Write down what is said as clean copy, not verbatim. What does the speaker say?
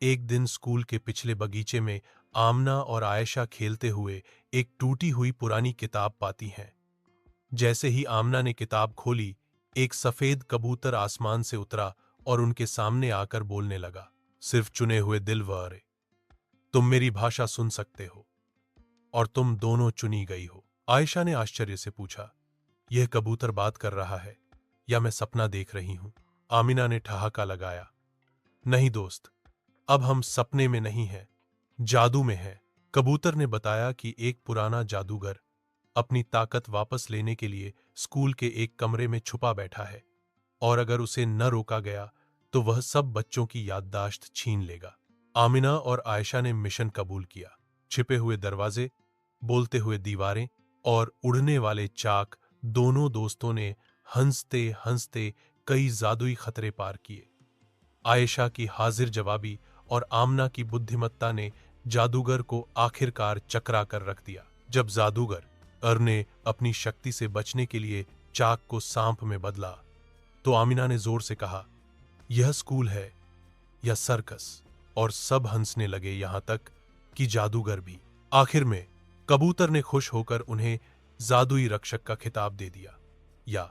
एक दिन स्कूल के पिछले बगीचे में आमना और आयशा खेलते हुए एक टूटी हुई पुरानी किताब पाती हैं। जैसे ही आमना ने किताब खोली, एक सफेद कबूतर आसमान से उतरा और उनके सामने आकर बोलने लगा, सिर्फ चुने हुए दिलवर, तुम मेरी भाषा सुन सकते हो और तुम दोनों चुनी गई हो। आयशा ने आश्चर्य से पूछा, यह कबूतर बात कर रहा है या मैं सपना देख रही हूं? आमिना ने ठहाका लगाया, नहीं दोस्त, अब हम सपने में नहीं हैं, जादू में हैं। कबूतर ने बताया कि एक पुराना जादूगर अपनी ताकत वापस लेने के लिए स्कूल के एक कमरे में छुपा बैठा है और अगर उसे न रोका गया तो वह सब बच्चों की याददाश्त छीन लेगा। आमिना और आयशा ने मिशन कबूल किया। छिपे हुए दरवाजे, बोलते हुए दीवारें और उड़ने वाले चाक, दोनों दोस्तों ने हंसते हंसते कई जादुई खतरे पार किए। आयशा की हाजिर जवाबी और आमना की बुद्धिमत्ता ने जादूगर को आखिरकार चकरा कर रख दिया। जब जादूगर ने अपनी शक्ति से बचने के लिए चाक को सांप में बदला तो आमिना ने जोर से कहा, यह स्कूल है या सर्कस? और सब हंसने लगे, यहां तक कि जादूगर भी। आखिर में कबूतर ने खुश होकर उन्हें जादुई रक्षक का खिताब दे दिया। या